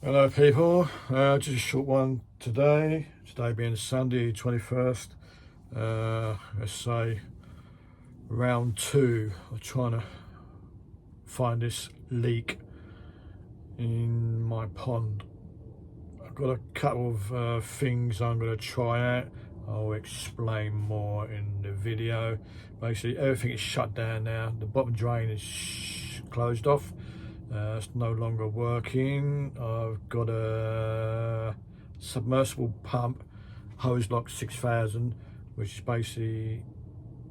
Hello people, just a short one today being Sunday 21st, let's say round 2 of trying to find this leak in my pond. I've got a couple of things I'm going to try out. I'll explain more in the video. Basically everything is shut down now, the bottom drain is closed off. It's no longer working. I've got a submersible pump, hose lock 6000, which is basically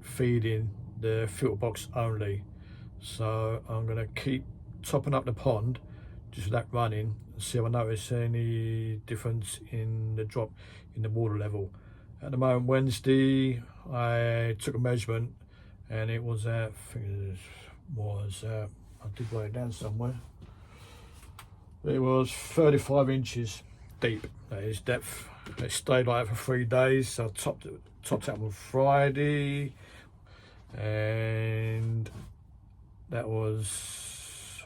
feeding the filter box only. So I'm going to keep topping up the pond just with that running and see if I notice any difference in the drop in the water level. At the moment, Wednesday, I took a measurement and it was at, I think it was I did write it down somewhere. It was 35 inches deep, that is depth. It stayed like that for 3 days. So I topped it up on Friday, and that was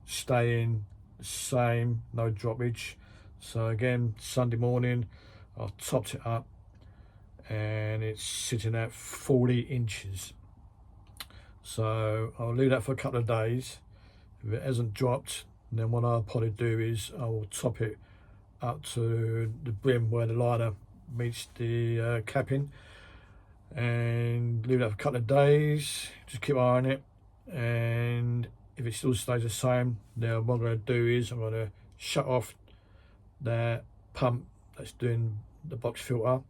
staying the same, no droppage. So again, Sunday morning, I topped it up and it's sitting at 40 inches. So I'll leave that for a couple of days. If it hasn't dropped, then what I'll probably do is I will top it up to the brim where the liner meets the capping, and leave that for a couple of days. Just keep an eye on it, and if it still stays the same, then what I'm going to do is I'm going to shut off that pump that's doing the box filter.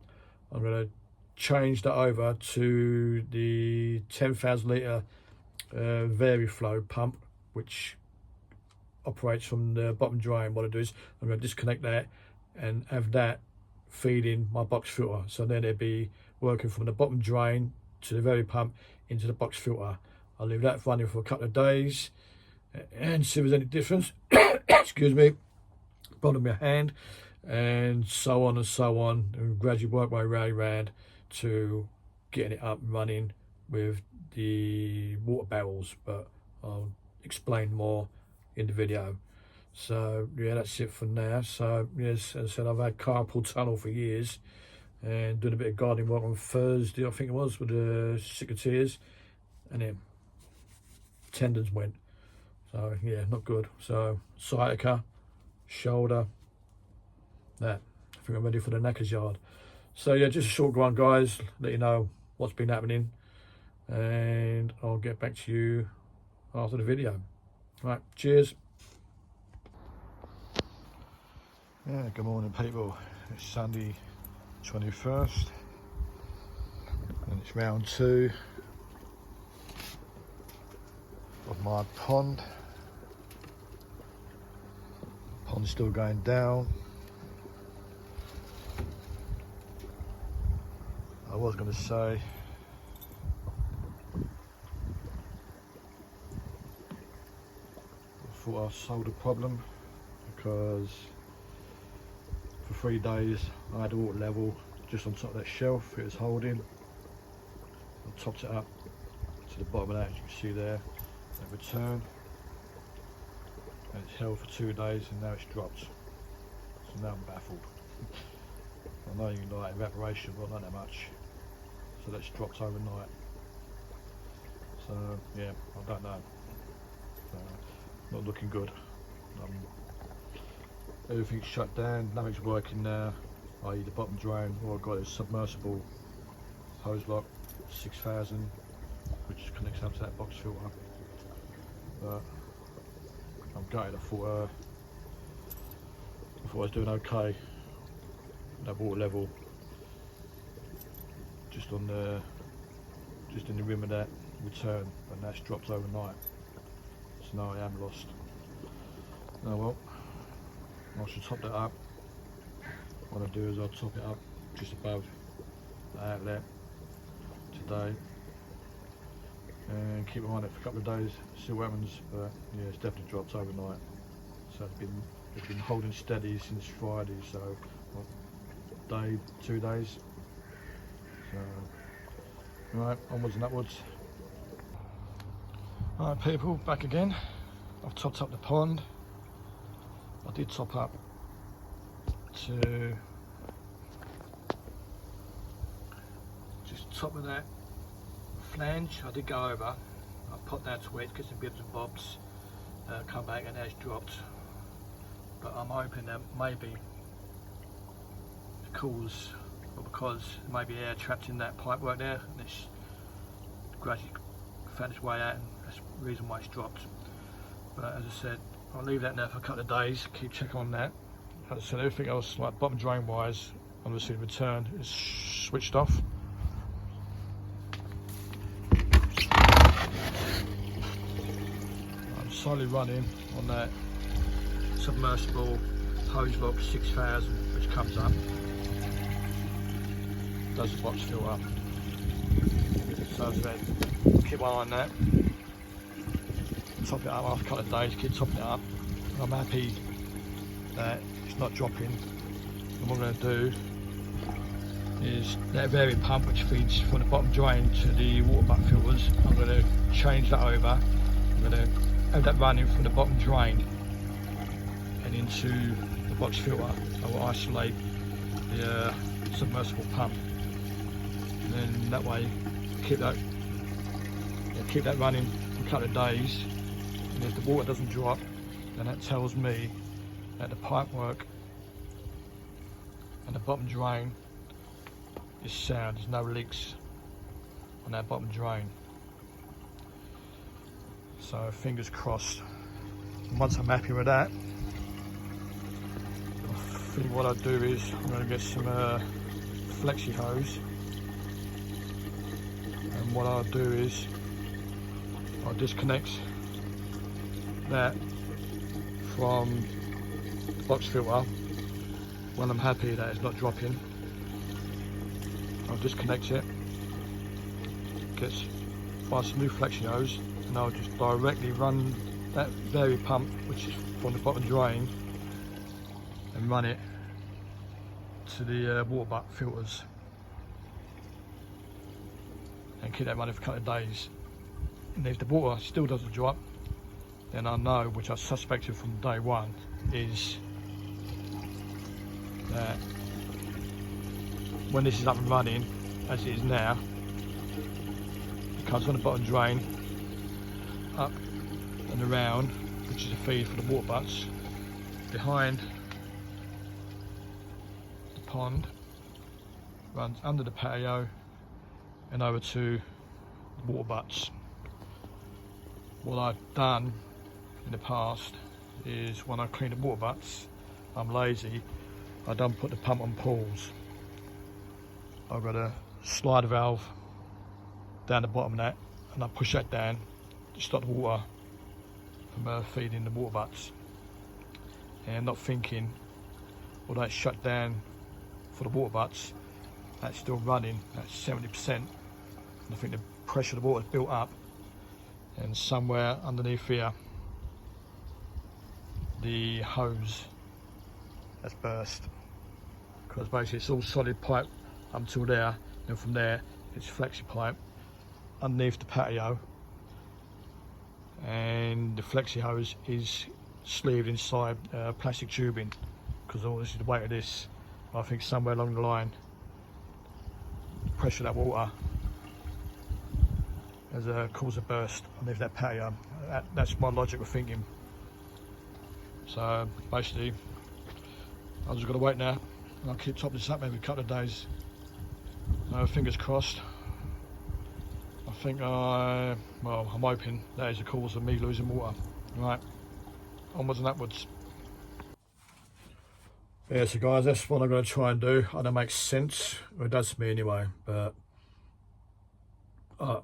I'm going to change that over to the 10,000 litre Veriflow pump, which operates from the bottom drain. What I do is I'm going to disconnect that and have that feeding my box filter. So then it'll be working from the bottom drain to the Veri pump into the box filter. I'll leave that running for a couple of days and see if there's any difference. Excuse me, bottom of my hand, and so on, and gradually work my way around to getting it up and running with the water barrels, but I'll explain more in the video. So yeah, that's it for now. So yes, as I said, I've had carpal tunnel for years and doing a bit of gardening work on Thursday, I think it was, with the cicatrices, and then tendons went. So yeah, not good. So sciatica, shoulder, that. I think I'm ready for the knackers yard. So yeah, just a short one, guys, let you know what's been happening, and I'll get back to you after the video. Right, cheers. Yeah, good morning people. It's Sunday 21st and it's round 2 of my pond. The pond's still going down. I was going to say I thought I solved the problem, because for 3 days I had the water level just on top of that shelf it was holding. I topped it up to the bottom of that, as you can see there, that return, and it's held for 2 days and now it's dropped. So now I'm baffled. I know you can like evaporation, but not that much. So that's dropped overnight. So yeah, I don't know. Not looking good. Everything's shut down, nothing's working now, i.e. the bottom drain. All I've got is submersible hose lock 6000, which connects up to that box filter. But I'm gutted. I thought I was doing okay. That water level just in the rim of that return, and that's dropped overnight. So now I am lost. Oh well, I should top that up. What I'll do is I'll top it up just above the outlet today and keep it on it for a couple of days, see what happens. But yeah, it's definitely dropped overnight. So it's been holding steady since Friday, so what, day, 2 days. So right, onwards and upwards. Alright people, back again. I've topped up the pond. I did top up to just top of that flange. I did go over. I popped that to it, get some bits and bobs, come back and it's dropped. But I'm hoping that maybe the cause, or because there may be air trapped in that pipe work there, and it's gradually found its way out, and that's the reason why it's dropped. But as I said, I'll leave that there for a couple of days, keep checking on that. As I said, everything else, like bottom drain wise, obviously the return is switched off. I'm slowly running on that submersible hose lock 6000, which comes up, does the box fill up. So as I said, keep one eye on that, top it up after a couple of days, keep topping it up. I'm happy that it's not dropping. And what I'm going to do is that variant pump which feeds from the bottom drain to the water butt filters, I'm going to change that over. I'm going to have that running from the bottom drain and into the box filter. I will isolate the submersible pump, and then that way keep that running for a couple of days. And if the water doesn't drop, then that tells me that the pipe work and the bottom drain is sound. There's no leaks on that bottom drain. So fingers crossed. And once I'm happy with that, I think what I'll do is I'm going to get some flexi hose, and what I'll do is I'll disconnect that from the box filter when I'm happy that it's not dropping. I'll disconnect it, find some new flexi hose, and I'll just directly run that variant pump, which is from the bottom drain, and run it to the water butt filters, and keep that running for a couple of days. And if the water still doesn't drop, then I know, which I suspected from day one, is that when this is up and running, as it is now, it comes from the bottom drain, up and around, which is a feed for the water butts, behind the pond, runs under the patio and over to the water butts. What I've done in the past is when I clean the water butts, I'm lazy, I don't put the pump on pause. I've got a slide valve down the bottom of that, and I push that down to stop the water from feeding the water butts. And not thinking, although it's shut down for the water butts, that's still running at 70%. And I think the pressure of the water's built up, and somewhere underneath here the hose has burst, because basically it's all solid pipe up until there, and from there it's flexi pipe underneath the patio, and the flexi hose is sleeved inside plastic tubing, because all this is the weight of this. I think somewhere along the line the pressure of that water has caused a burst underneath that patio. That's my logical thinking. So basically, I've just got to wait now, and I'll keep topping this up every couple of days. So fingers crossed. I'm hoping that is the cause of me losing water. Right, onwards and upwards. Yeah, so guys, that's what I'm going to try and do. I know it makes sense. Well, it does to me anyway, but I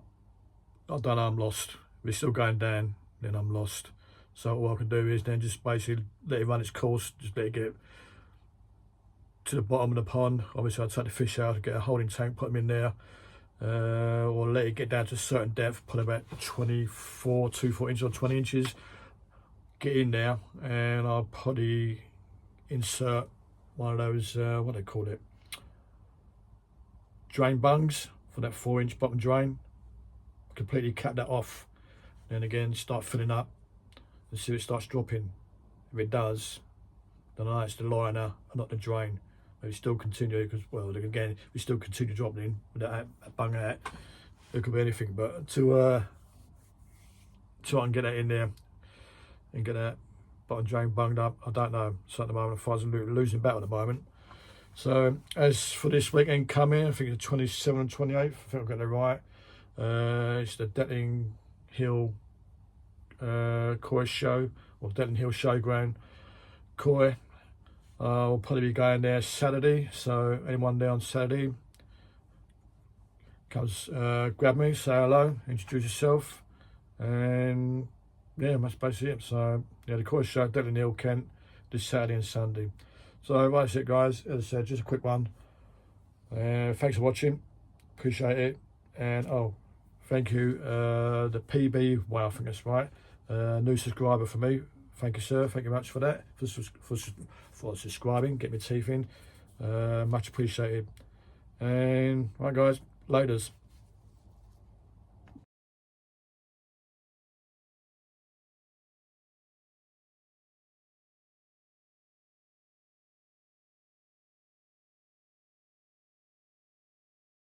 don't know, I'm lost. If it's still going down, then I'm lost. So all I can do is then just basically let it run its course, just let it get to the bottom of the pond. Obviously I'll take the fish out, get a holding tank, put them in there, or let it get down to a certain depth, put about 2-4 inches or 20 inches, get in there, and I'll probably insert one of those, what do they call it, drain bungs for that 4-inch bottom drain. Completely cap that off, then again start filling up and see if it starts dropping. If it does, then I know it's the liner and not the drain. But it still continue, because, well, again, if we still continue dropping with that bung out, it could be anything. But to try and get that in there and get that bottom drain bunged up, I don't know. So at the moment, I find a losing battle at the moment. So as for this weekend coming, I think it's the 27th and 28th, I think I've got that right. It's the Borden Koi show, or Borden Hill Showground Koi. We'll probably be going there Saturday, so anyone there on Saturday, comes grab me, say hello, introduce yourself, and yeah, that's basically it. So yeah, the Koi show, Borden Hill, Kent, this Saturday and Sunday. So that's it, guys. As I said, just a quick one. Thanks for watching, appreciate it, and thank you, the PB, wow, I think that's right, new subscriber for me. Thank you, sir. Thank you much for that, for subscribing, get my teeth in. Much appreciated. And right, guys, laters.